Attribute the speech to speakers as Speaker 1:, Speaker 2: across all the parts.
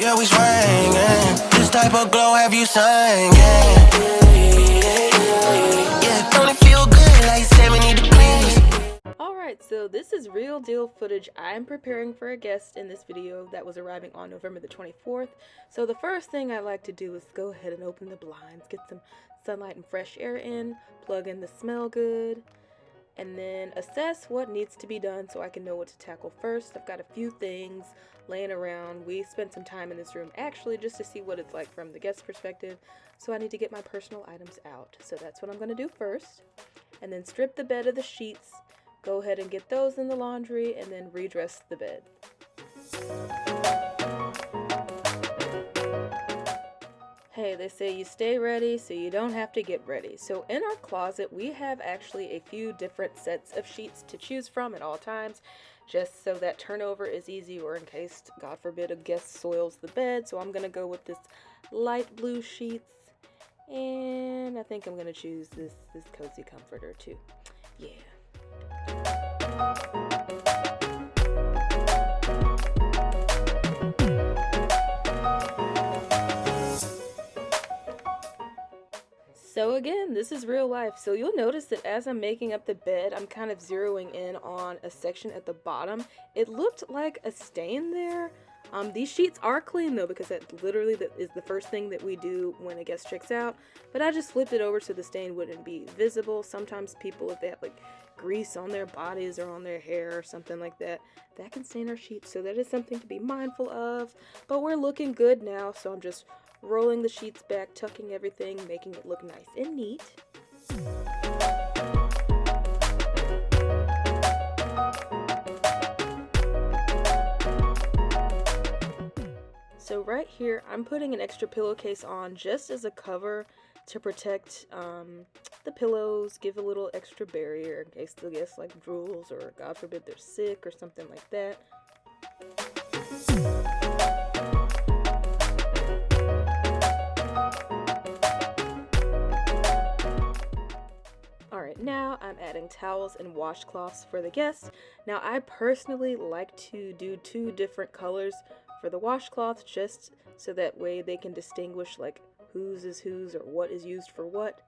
Speaker 1: We always ringing. This type of glow have you singing? Yeah, don't it feel good like 70 degrees?
Speaker 2: Alright, so this is real deal footage. I am preparing for a guest in this video that was arriving on November the 24th. So the first thing I like to do is go ahead and open the blinds, get some sunlight and fresh air in, plug in the smell good, and then assess what needs to be done so I can know what to tackle first. I've got a few things laying around. We spent some time in this room actually just to see what it's like from the guest perspective, so I need to get my personal items out. So that's what I'm going to do first, and then strip the bed of the sheets, go ahead and get those in the laundry, and then redress the bed. Hey, they say you stay ready so you don't have to get ready. So in our closet, we have actually a few different sets of sheets to choose from at all times, just so that turnover is easy, or in case, God forbid, a guest soils the bed. So I'm going to go with this light blue sheets, and I think I'm going to choose this cozy comforter too. Yeah. So again, this is real life. So you'll notice that as I'm making up the bed, I'm kind of zeroing in on a section at the bottom. It looked like a stain there. These sheets are clean though, because that literally is the first thing that we do when a guest checks out. But I just flipped it over so the stain wouldn't be visible. Sometimes people, if they have like grease on their bodies or on their hair or something like that, that can stain our sheets. So that is something to be mindful of. But we're looking good now, so I'm just rolling the sheets back, tucking everything, making it look nice and neat. So right here, I'm putting an extra pillowcase on just as a cover to protect the pillows, give a little extra barrier in case the guest like drools, or God forbid they're sick or something like that. Alright, now I'm adding towels and washcloths for the guests. Now I personally like to do two different colors for the washcloths, just so that way they can distinguish like whose is whose or what is used for what.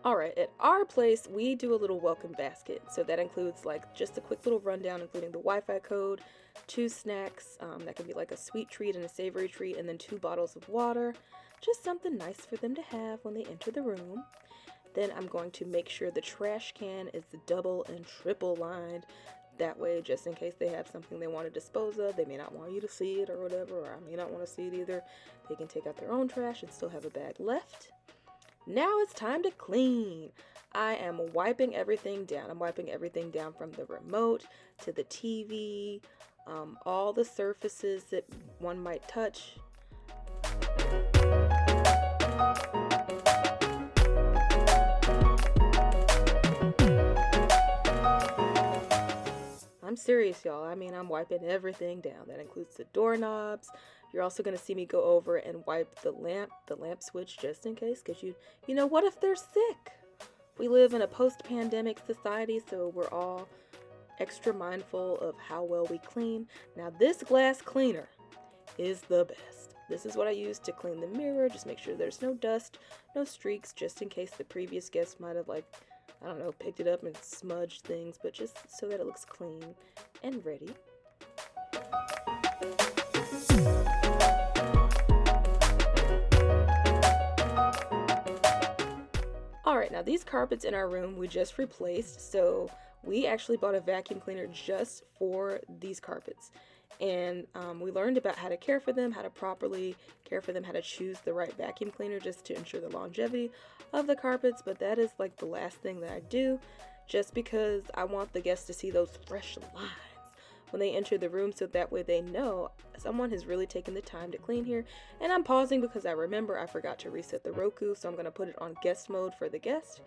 Speaker 2: Alright, at our place, we do a little welcome basket. So that includes like just a quick little rundown, including the Wi-Fi code, 2 snacks, that can be like a sweet treat and a savory treat, and then 2 bottles of water. Just something nice for them to have when they enter the room. Then I'm going to make sure the trash can is double and triple lined. That way, just in case they have something they want to dispose of, they may not want you to see it or whatever, or I may not want to see it either. They can take out their own trash and still have a bag left. Now it's time to clean. I am wiping everything down. I'm wiping everything down from the remote to the TV, all the surfaces that one might touch. I'm serious, y'all. I mean, I'm wiping everything down. That includes the doorknobs. You're also going to see me go over and wipe the lamp switch, just in case, because you know, what if they're sick? We live in a post-pandemic society, so we're all extra mindful of how well we clean. Now, this glass cleaner is the best. This is what I use to clean the mirror. Just make sure there's no dust, no streaks, just in case the previous guest might have, like, I don't know, picked it up and smudged things, but just so that it looks clean and ready. Alright, now these carpets in our room we just replaced, so we actually bought a vacuum cleaner just for these carpets. And we learned about how to care for them, how to properly care for them, how to choose the right vacuum cleaner just to ensure the longevity of the carpets. But that is like the last thing that I do, just because I want the guests to see those fresh lines when they enter the room, so that way they know someone has really taken the time to clean here. And I'm pausing because I remember I forgot to reset the Roku, so I'm going to put it on guest mode for the guest.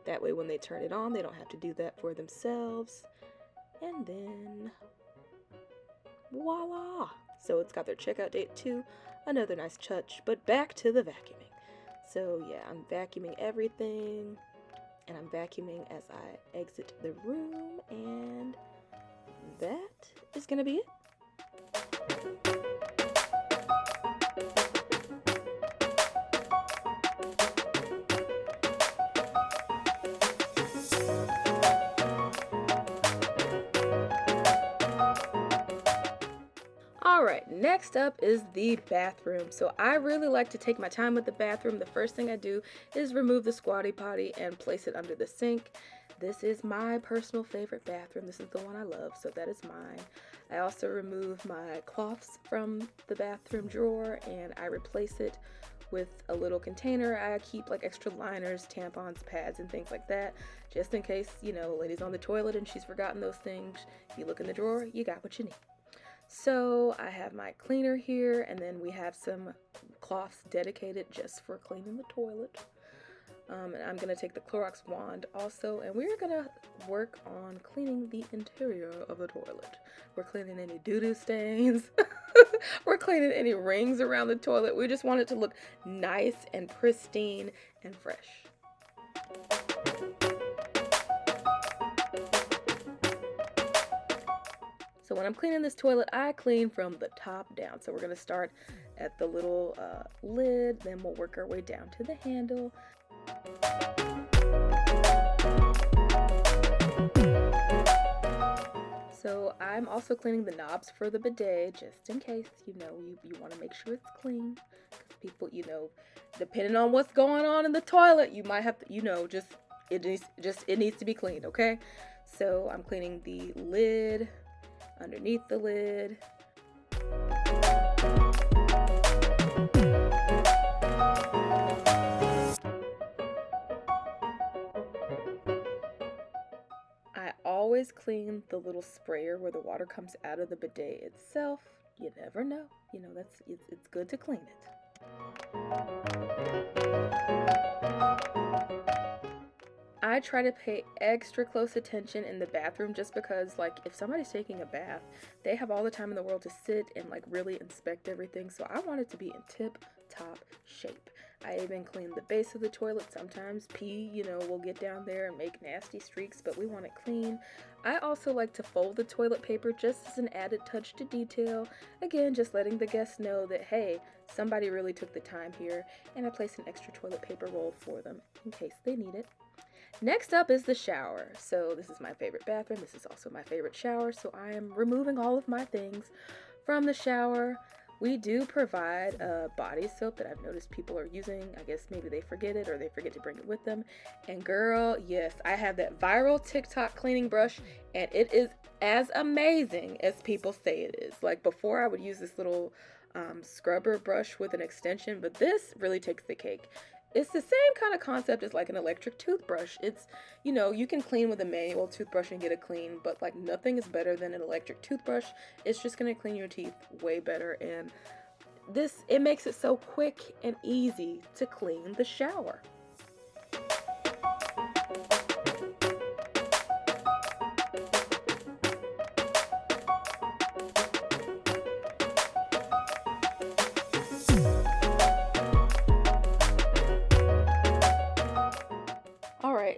Speaker 2: That way when they turn it on, they don't have to do that for themselves. And then voila! So it's got their checkout date too. Another nice touch, but back to the vacuuming. So yeah, I'm vacuuming everything. and I'm vacuuming as I exit the room, and that is gonna be it. Alright, next up is the bathroom. So I really like to take my time with the bathroom. The first thing I do is remove the squatty potty and place it under the sink. This is my personal favorite bathroom. This is the one I love, so that is mine. I also remove my cloths from the bathroom drawer and I replace it with a little container. I keep like extra liners, tampons, pads, and things like that, just in case, you know, the lady's on the toilet and she's forgotten those things. You look in the drawer, you got what you need. So I have my cleaner here, and then we have some cloths dedicated just for cleaning the toilet. And I'm going to take the Clorox wand also, and we're going to work on cleaning the interior of the toilet. We're cleaning any doo-doo stains. We're cleaning any rings around the toilet. We just want it to look nice and pristine and fresh. So when I'm cleaning this toilet, I clean from the top down. So we're going to start at the little lid, then we'll work our way down to the handle. So I'm also cleaning the knobs for the bidet, just in case, you know, you want to make sure it's clean. Because people, you know, depending on what's going on in the toilet, you might have to, you know, it needs to be cleaned, okay? So I'm cleaning the lid, underneath the lid. I always clean the little sprayer where the water comes out of the bidet itself. You never know. You know, it's good to clean it. I try to pay extra close attention in the bathroom just because, like, if somebody's taking a bath, they have all the time in the world to sit and, like, really inspect everything. So I want it to be in tip-top shape. I even clean the base of the toilet. Sometimes pee, you know, will get down there and make nasty streaks, but we want it clean. I also like to fold the toilet paper just as an added touch to detail. Again, just letting the guests know that, hey, somebody really took the time here, and I place an extra toilet paper roll for them in case they need it. Next up is the shower. So this is my favorite bathroom. This is also my favorite shower. So I am removing all of my things from the shower. We do provide a body soap that I've noticed people are using. I guess maybe they forget it or they forget to bring it with them. And girl, yes, I have that viral TikTok cleaning brush, and it is as amazing as people say it is. Like before, I would use this little scrubber brush with an extension, but this really takes the cake. It's the same kind of concept as like an electric toothbrush. It's, you know, you can clean with a manual toothbrush and get it clean, but like nothing is better than an electric toothbrush. It's just going to clean your teeth way better. And it makes it so quick and easy to clean the shower.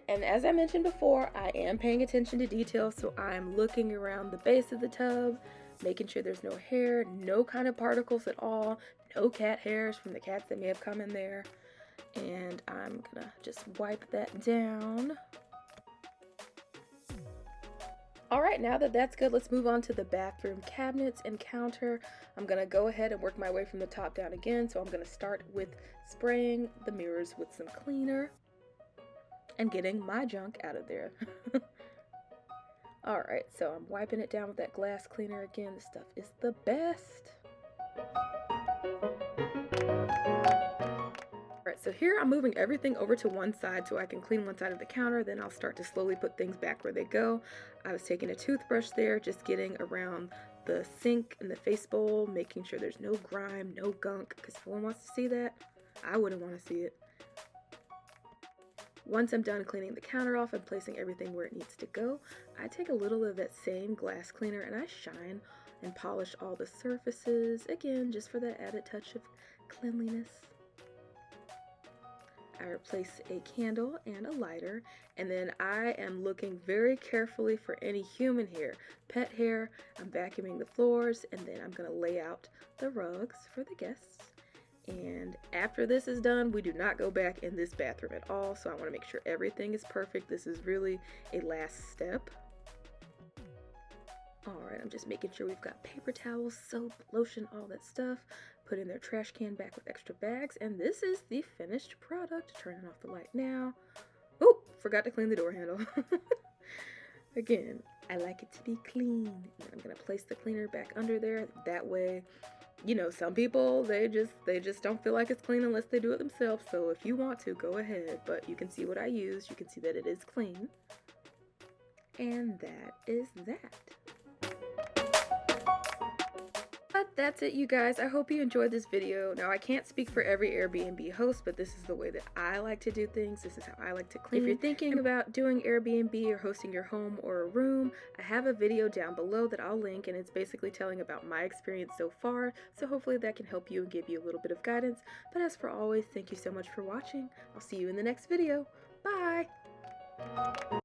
Speaker 2: And as I mentioned before, I am paying attention to detail, so I'm looking around the base of the tub, making sure there's no hair, no kind of particles at all, no cat hairs from the cats that may have come in there. And I'm gonna just wipe that down. Alright, now that that's good, let's move on to the bathroom cabinets and counter. I'm gonna go ahead and work my way from the top down again, so I'm gonna start with spraying the mirrors with some cleaner and getting my junk out of there. Alright, so I'm wiping it down with that glass cleaner again. This stuff is the best. Alright, so here I'm moving everything over to one side so I can clean one side of the counter. Then I'll start to slowly put things back where they go. I was taking a toothbrush there, just getting around the sink and the face bowl, making sure there's no grime, no gunk, because no one wants to see that. I wouldn't want to see it. Once I'm done cleaning the counter off and placing everything where it needs to go, I take a little of that same glass cleaner and I shine and polish all the surfaces, again, just for that added touch of cleanliness. I replace a candle and a lighter, and then I am looking very carefully for any human hair, pet hair. I'm vacuuming the floors, and then I'm going to lay out the rugs for the guests. And after this is done, we do not go back in this bathroom at all, so I want to make sure everything is perfect. This is really a last step. Alright, I'm just making sure we've got paper towels, soap, lotion, all that stuff. Put in their trash can back with extra bags, and this is the finished product. Turning off the light now. Oh, forgot to clean the door handle. Again, I like it to be clean. And I'm going to place the cleaner back under there. That way, you know, some people, they just don't feel like it's clean unless they do it themselves. So if you want to, go ahead. But you can see what I used. You can see that it is clean. And that is that. But that's it, you guys. I hope you enjoyed this video. Now, I can't speak for every Airbnb host, but this is the way that I like to do things. This is how I like to clean. If you're thinking about doing Airbnb or hosting your home or a room, I have a video down below that I'll link, and it's basically telling about my experience so far. So hopefully that can help you and give you a little bit of guidance. But as for always, thank you so much for watching. I'll see you in the next video. Bye!